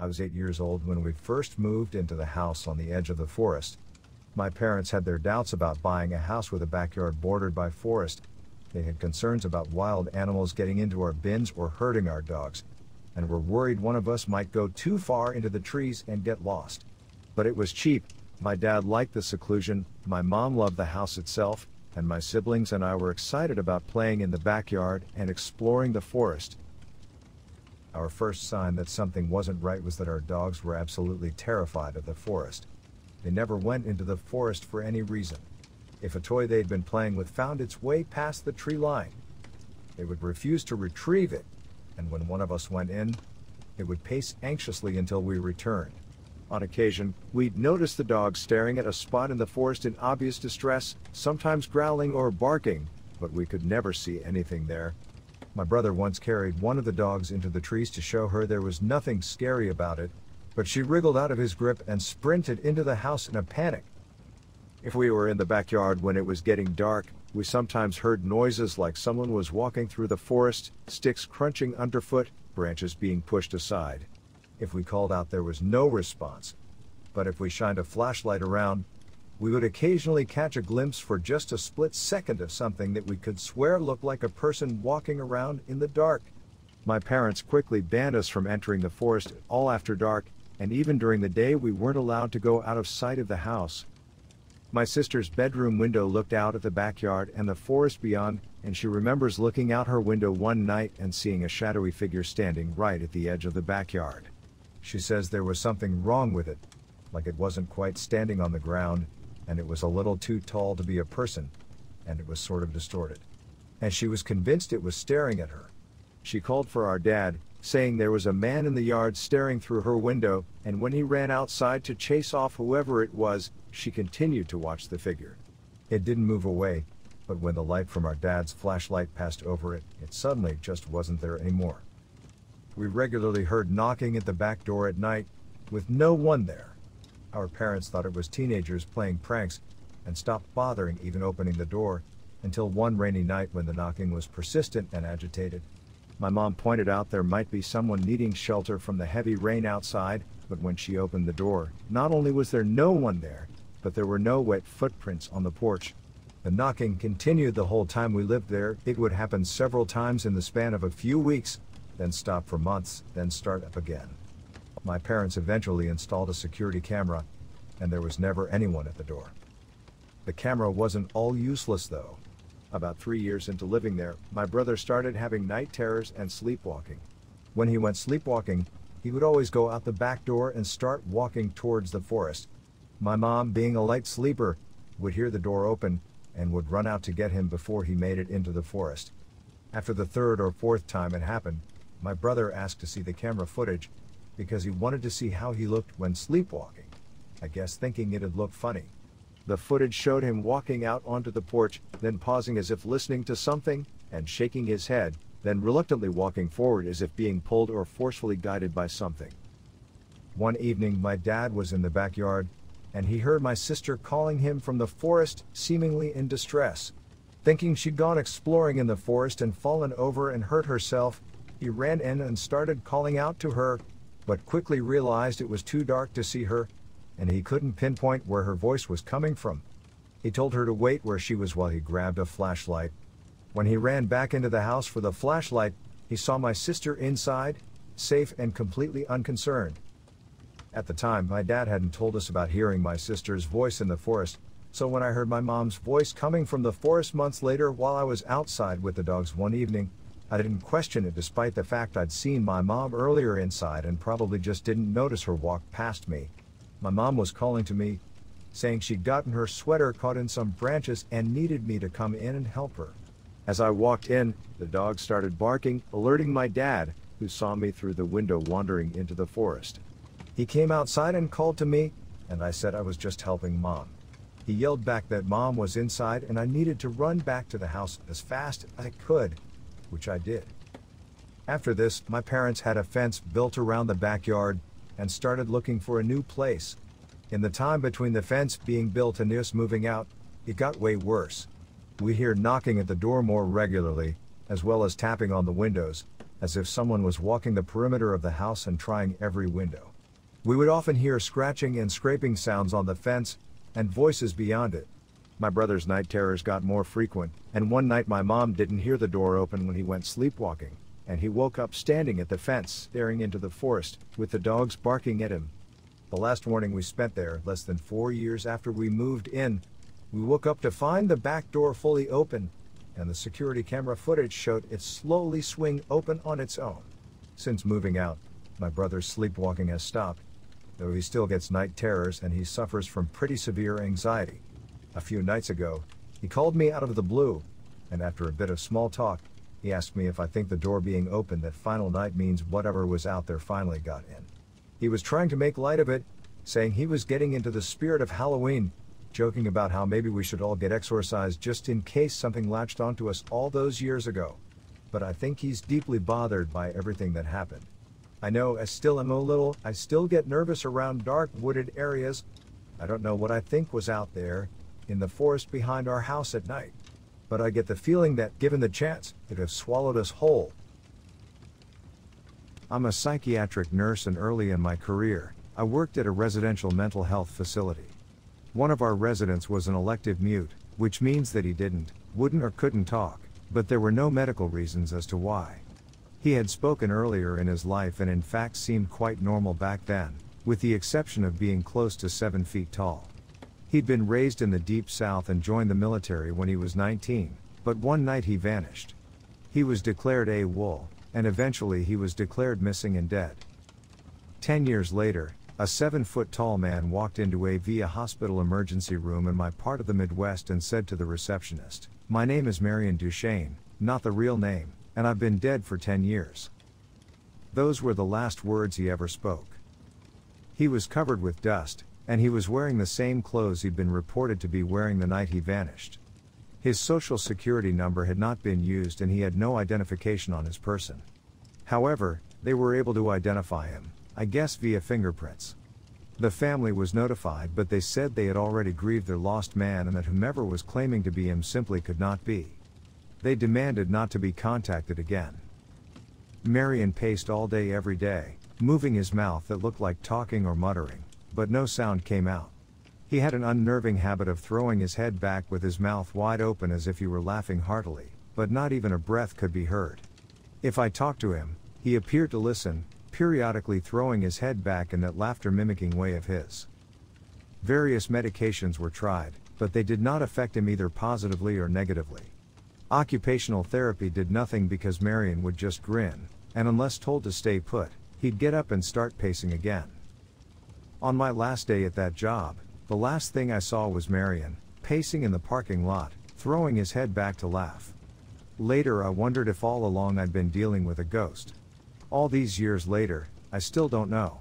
I was 8 years old when we first moved into the house on the edge of the forest. My parents had their doubts about buying a house with a backyard bordered by forest. They had concerns about wild animals getting into our bins or hurting our dogs, and were worried one of us might go too far into the trees and get lost. But it was cheap. My dad liked the seclusion, my mom loved the house itself, and my siblings and I were excited about playing in the backyard and exploring the forest. Our first sign that something wasn't right was that our dogs were absolutely terrified of the forest. They never went into the forest for any reason. If a toy they'd been playing with found its way past the tree line, they would refuse to retrieve it, and when one of us went in, it would pace anxiously until we returned. On occasion, we'd notice the dogs staring at a spot in the forest in obvious distress, sometimes growling or barking, but we could never see anything there. My brother once carried one of the dogs into the trees to show her there was nothing scary about it, but she wriggled out of his grip and sprinted into the house in a panic. If we were in the backyard when it was getting dark, we sometimes heard noises like someone was walking through the forest, sticks crunching underfoot, branches being pushed aside. If we called out, there was no response. But if we shined a flashlight around, we would occasionally catch a glimpse for just a split second of something that we could swear looked like a person walking around in the dark. My parents quickly banned us from entering the forest at all after dark, and even during the day we weren't allowed to go out of sight of the house. My sister's bedroom window looked out at the backyard and the forest beyond, and she remembers looking out her window one night and seeing a shadowy figure standing right at the edge of the backyard. She says there was something wrong with it, like it wasn't quite standing on the ground, and it was a little too tall to be a person, and it was sort of distorted. And she was convinced it was staring at her. She called for our dad, saying there was a man in the yard staring through her window, and when he ran outside to chase off whoever it was, she continued to watch the figure. It didn't move away, but when the light from our dad's flashlight passed over it, it suddenly just wasn't there anymore. We regularly heard knocking at the back door at night, with no one there. Our parents thought it was teenagers playing pranks, and stopped bothering even opening the door, until one rainy night when the knocking was persistent and agitated. My mom pointed out there might be someone needing shelter from the heavy rain outside, but when she opened the door, not only was there no one there, but there were no wet footprints on the porch. The knocking continued the whole time we lived there. It would happen several times in the span of a few weeks, then stop for months, then start up again. My parents eventually installed a security camera, and there was never anyone at the door. The camera wasn't all useless though. About 3 years into living there, my brother started having night terrors and sleepwalking. When he went sleepwalking, he would always go out the back door and start walking towards the forest. My mom, being a light sleeper, would hear the door open and would run out to get him before he made it into the forest. After the third or fourth time it happened, my brother asked to see the camera footage because he wanted to see how he looked when sleepwalking, I guess thinking it'd look funny. The footage showed him walking out onto the porch, then pausing as if listening to something, and shaking his head, then reluctantly walking forward as if being pulled or forcefully guided by something. One evening my dad was in the backyard, and he heard my sister calling him from the forest, seemingly in distress. Thinking she'd gone exploring in the forest and fallen over and hurt herself, he ran in and started calling out to her, but quickly realized it was too dark to see her, and he couldn't pinpoint where her voice was coming from. He told her to wait where she was while he grabbed a flashlight. When he ran back into the house for the flashlight, he saw my sister inside, safe and completely unconcerned. At the time, my dad hadn't told us about hearing my sister's voice in the forest, so when I heard my mom's voice coming from the forest months later while I was outside with the dogs one evening, I didn't question it despite the fact I'd seen my mom earlier inside and probably just didn't notice her walk past me. My mom was calling to me, saying she'd gotten her sweater caught in some branches and needed me to come in and help her. As I walked in, the dog started barking, alerting my dad, who saw me through the window wandering into the forest. He came outside and called to me, and I said I was just helping Mom. He yelled back that Mom was inside and I needed to run back to the house as fast as I could, which I did. After this, my parents had a fence built around the backyard and started looking for a new place. In the time between the fence being built and us moving out, it got way worse. We hear knocking at the door more regularly, as well as tapping on the windows, as if someone was walking the perimeter of the house and trying every window. We would often hear scratching and scraping sounds on the fence, and voices beyond it. My brother's night terrors got more frequent, and one night my mom didn't hear the door open when he went sleepwalking, and he woke up standing at the fence, staring into the forest, with the dogs barking at him. The last morning we spent there, less than 4 years after we moved in, we woke up to find the back door fully open, and the security camera footage showed it slowly swing open on its own. Since moving out, my brother's sleepwalking has stopped, though he still gets night terrors and he suffers from pretty severe anxiety. A few nights ago, he called me out of the blue, and after a bit of small talk, he asked me if I think the door being open that final night means whatever was out there finally got in. He was trying to make light of it, saying he was getting into the spirit of Halloween, joking about how maybe we should all get exorcised just in case something latched onto us all those years ago. But I think he's deeply bothered by everything that happened. I know I still am a little, I still get nervous around dark wooded areas. I don't know what I think was out there, in the forest behind our house at night. But I get the feeling that, given the chance, it would have swallowed us whole. I'm a psychiatric nurse, and early in my career, I worked at a residential mental health facility. One of our residents was an elective mute, which means that he wouldn't or couldn't talk, but there were no medical reasons as to why. He had spoken earlier in his life and in fact seemed quite normal back then, with the exception of being close to 7 feet tall. He'd been raised in the Deep South and joined the military when he was 19, but one night he vanished. He was declared AWOL, and eventually he was declared missing and dead. 10 years later, a 7-foot-tall man walked into a hospital emergency room in my part of the Midwest and said to the receptionist, "My name is Marion Duchesne, not the real name, and I've been dead for 10 years. Those were the last words he ever spoke. He was covered with dust, and he was wearing the same clothes he'd been reported to be wearing the night he vanished. His social security number had not been used and he had no identification on his person. However, they were able to identify him, I guess via fingerprints. The family was notified, but they said they had already grieved their lost man and that whomever was claiming to be him simply could not be. They demanded not to be contacted again." Marion paced all day every day, moving his mouth that looked like talking or muttering, but no sound came out. He had an unnerving habit of throwing his head back with his mouth wide open as if he were laughing heartily, but not even a breath could be heard. If I talked to him, he appeared to listen, periodically throwing his head back in that laughter-mimicking way of his. Various medications were tried, but they did not affect him either positively or negatively. Occupational therapy did nothing because Marion would just grin, and unless told to stay put, he'd get up and start pacing again. On my last day at that job, the last thing I saw was Marion, pacing in the parking lot, throwing his head back to laugh. Later I wondered if all along I'd been dealing with a ghost. All these years later, I still don't know.